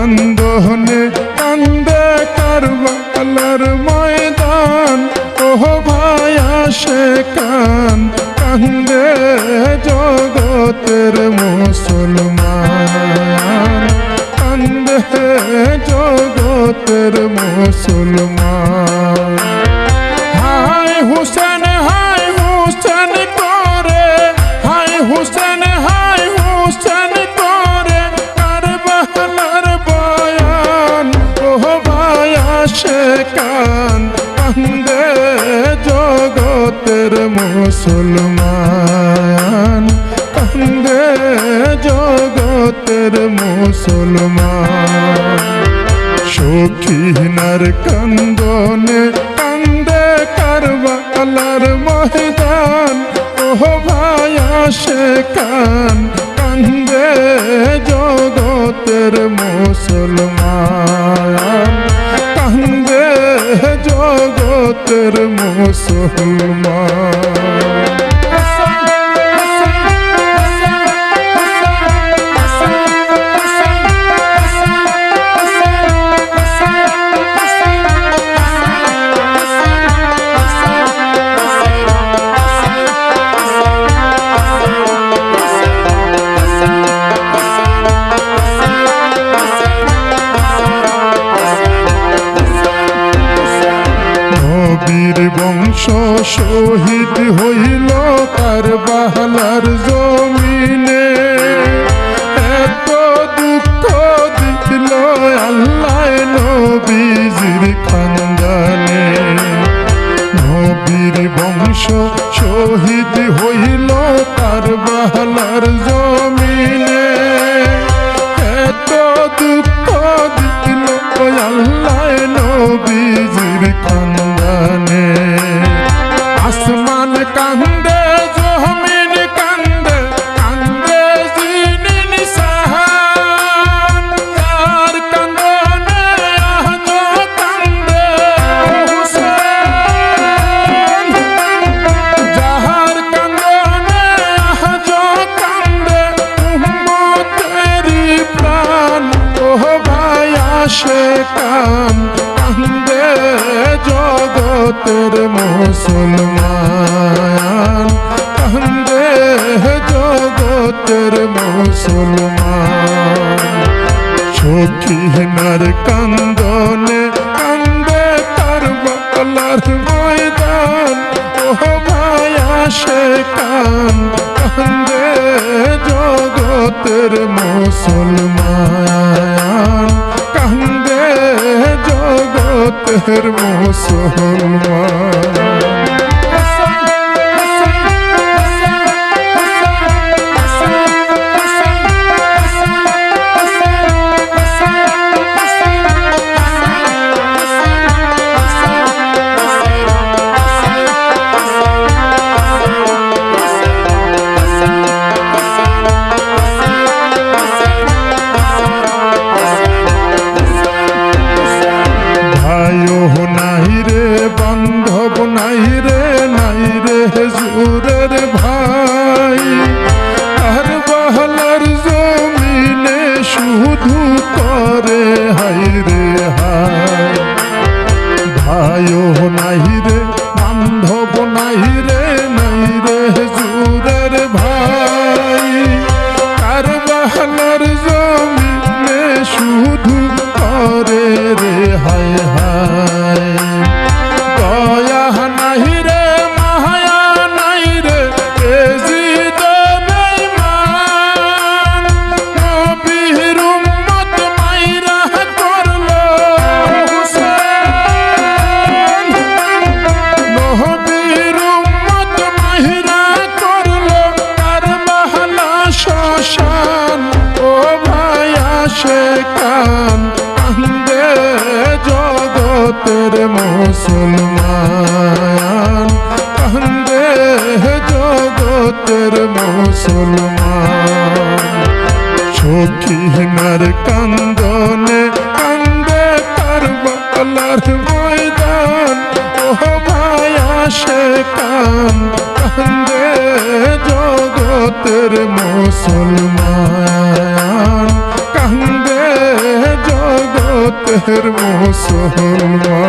কান্দনে কান্দে কারবালার ময়দান, ও ভাই আসে কান কান্দে জগতের মুসলমান, কান্দে জগতের মুসলমান। হায় হুসেন করে, হায় হুসেন করে কারবালার বয়ান, ও ভাই আসে কান কান্দে জগতের মুসলমান, কান্দে জগতের মুসলমান। সখীনার কান্দনে কান্দে কারবালার ময়দান, ও ভাই আসে কান কান্দে জগতের মুসলমান, কান্দে জগতের মুসলমান। নবীর বংশ শহীদ হইল কারবালার জমিনে, এত দুঃখ দিল আল্লাহ নবীজির খানদানে। নবীর বংশ শহীদ হইল কারবালার জমিনে, এত দুঃখ দিল আল্লাহ নবীজির খানদানে। আসমান কান্দে জমিন কান্দে, কান্দে জিনি নিসান, যার কান্দনে আজ কান্দে হুসেন, যার কান্দনে আজ কান্দে উম্মতেরি প্রাণ, ও ভাই আসে কান কান্দে জগতের মুসলমান, কান্দে জগতের মুসলমান। সখীনার কান্দনে কান্দে কারবালার ময়দান, ও ভাই আসে কান কান্দে জগতের মুসলমান, কান্দে জগতের মুসলমান। নাই রে বান্ধব নাই রে হুজুরের ভাই, কারবালার জমিনে শুধু করে হাই রে হাই। ভাইও নাই রে বান্ধব নাই রে হুজুরের ভাই, কারবালার জমিনে শুধু করে রে হাই হাই। দয়া নাই রে মায়া নাই রে বেঈমান, নবীর উম্মত মাইরা করলো হুসেন, নবীর উম্মত মাইরা করলো কারবালা শ্মশান, ও ভাই আসে কান কান্দে জগতের মুসলমান, কান্দে জগতের মুসলমান। সখীনার কান্দনে কান্দে কারবালার ময়দান, ও ভাই আসে কান কান্দে জগতের মুসলমান, কান্দে জগতের মুসলমান।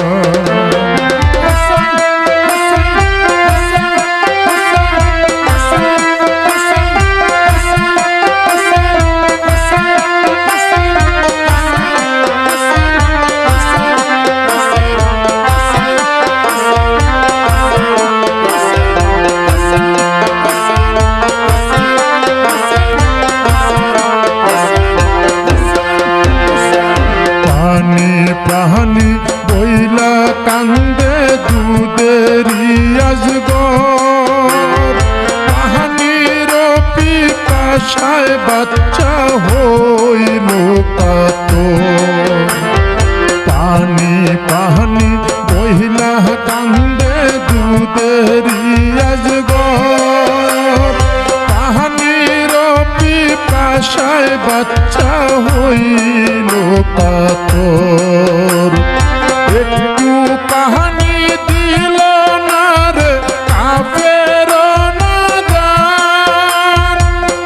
পাহানি বইলা কান্দে দুধেরি আজগর, পাহানির পিপাসায় বাচ্চা হইল কাতর। পানি পাহানি বইলা কান্দে দুধেরি আজগর, পাহানির পিপাসায় বাচ্চা হইল কাতর। একটু পাহানি দিল না রে কাফের নাদান,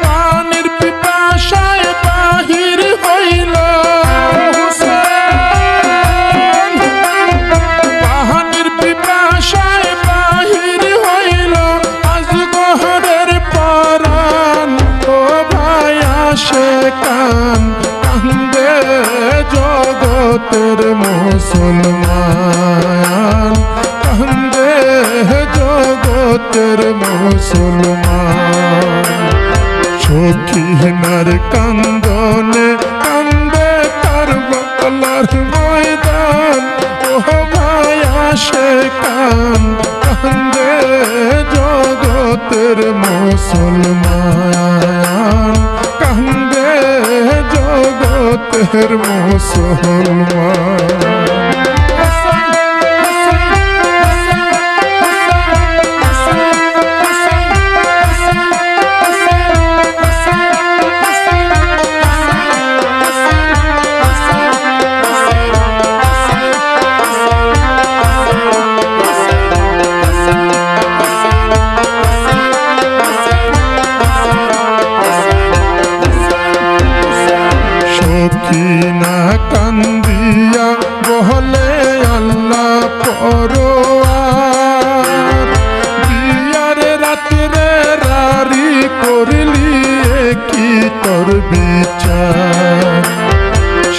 পানির পিপাসায় বাহির হইল হুসেন। পাহানির পিপাসায় বাহির হইল আজগরের পরাণ। ও ভাই আসে কান কান্দে জগতের মুসলমান, কান্দে জগতের মুসলমান। সখীনার কান্দনে কান্দে কারবালার ময়দান। ও ভাই আসে কান কান্দে জগতের মুসলমান, কান্দে জগতের মুসলমান। সখিনা কান্দিয়া বহলে আল্লাহ পরোয়ার, বিয়ার রাত্রে রারি করলি কি তোর বিচার।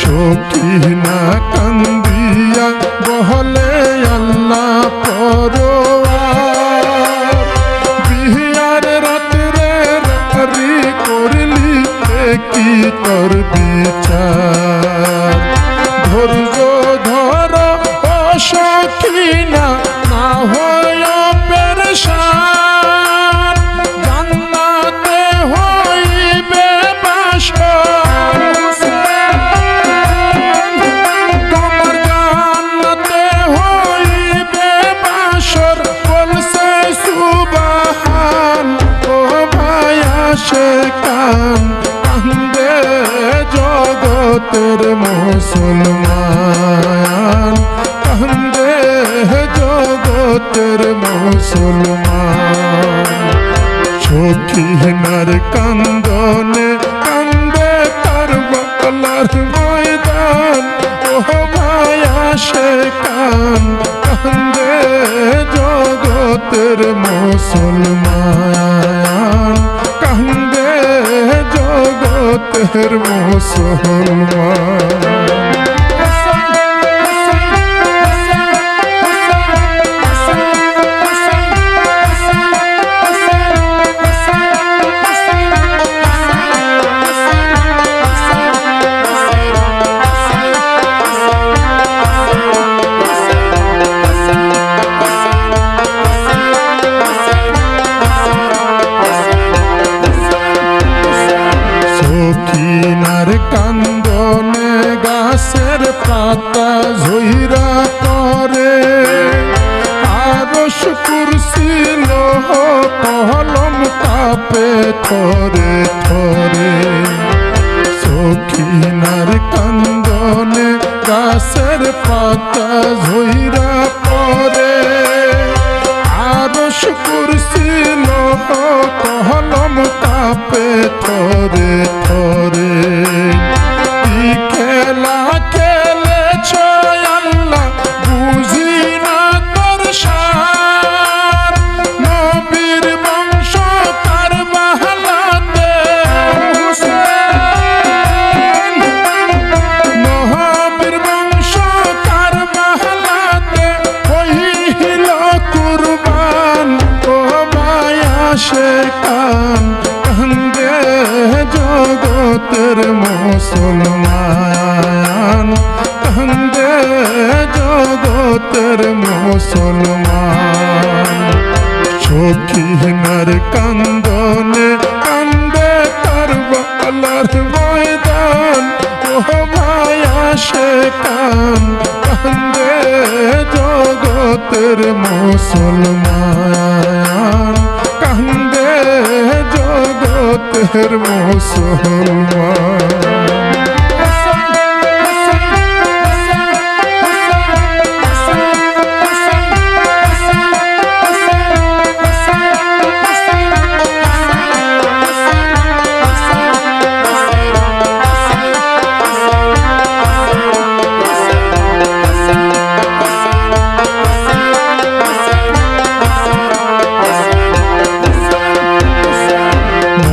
সখিনা কান্দিয়া বহলে আল্লাহ পরোয়ার, বিয়ার রাত্রে রারি করলি কি তোর বিচার। ধৈর্য ধর ও সখিনা না হয় পেরেশান, জান্নাতে হইবে বাসর। তোমার জান্নাতে হইবে বাসর বলছে সুবহান। ও ভাই আসে কান কান্দে জগতের মুসলমান, কান্দে জগতের মুসলমান। সখিনার কান্দনে কান্দে কারবালার ময়দান। ও ভাই আসে কান কান্দে জগতের মুসলমান, কান্দে জগতের মুসলমান। সখিনার কান্দনে গাছের পাতা ঝইরা পরে, আরশ কুরসি লৌহ কলম কাঁপে থরে থরে। সখিনার কান্দনে গাছের পাতা ঝইরা পরে, আরশ কুরসি লৌহ কলম কাঁপে থরে থরে। কি খেলা খেলেছ মুসলমান, কান্দে জগতের মুসলমান। সখীনার কান্দনে কান্দে কারবালার ময়দান, ও ভাই আসে কান, কান্দে জগতের মুসলমান, কান্দে জগতের মুসলমান।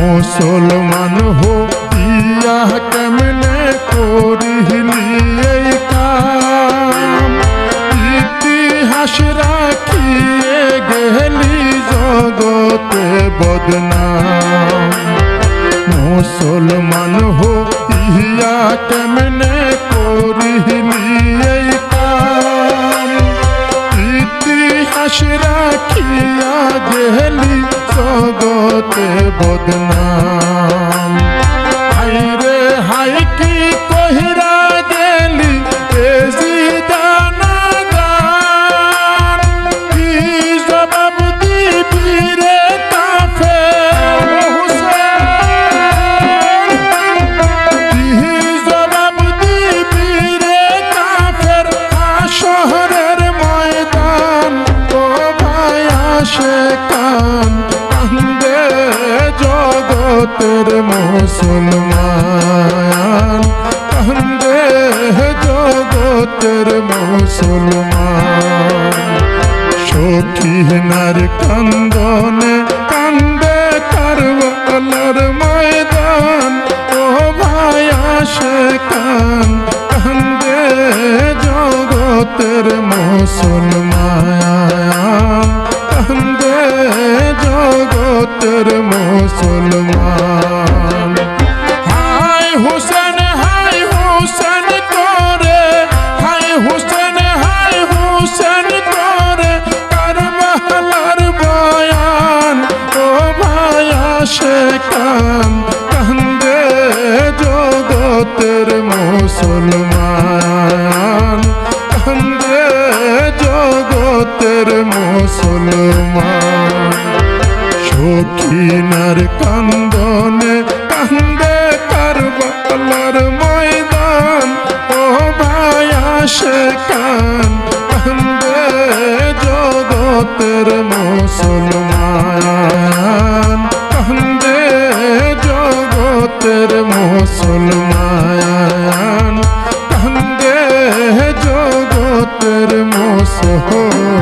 মুসলমান হইয়া কেমনে করিলি এই কাম, ইতিহাস রাখিয়ে গেলি জগতে বদনাম। মুসলমান হইয়া কেমনে করিলি এই কাম, ইতিহাস রাখিয়া গেলি জগতে বদনাম। হাই রে হাই কি কহিরা গেলি এ জিদানা গান, কি জবাব দিবি রে কাফের হুসেন, কি জবাব দিবি রে কাফের হাশরের ময়দান, ও ভাই আসে কান, কান্দে জগতের মুসলমান, কান্দে জগতের মুসলমান। সখীনার কান্দনে কান্দে কারবালার ময়দান, ও ভাই আসে কান, কান্দে জগতের মুসলমান, কান্দে জগতের মুসলমান। হাই হুসেন করে, হাই হুসেন করে কারবালার বয়ান, ও ভাই আসে কান, কান্দে জগতের মুসলমান, কান্দে জগতের মুসলমান। সখীনার কান্দনে কান্দে কারবালার ময়দান, ও ভাই আসে কান, কান্দে জগতের মুসলমান, কান্দে জগতের মুসলমান, কান্দে জগতের মুসলমান।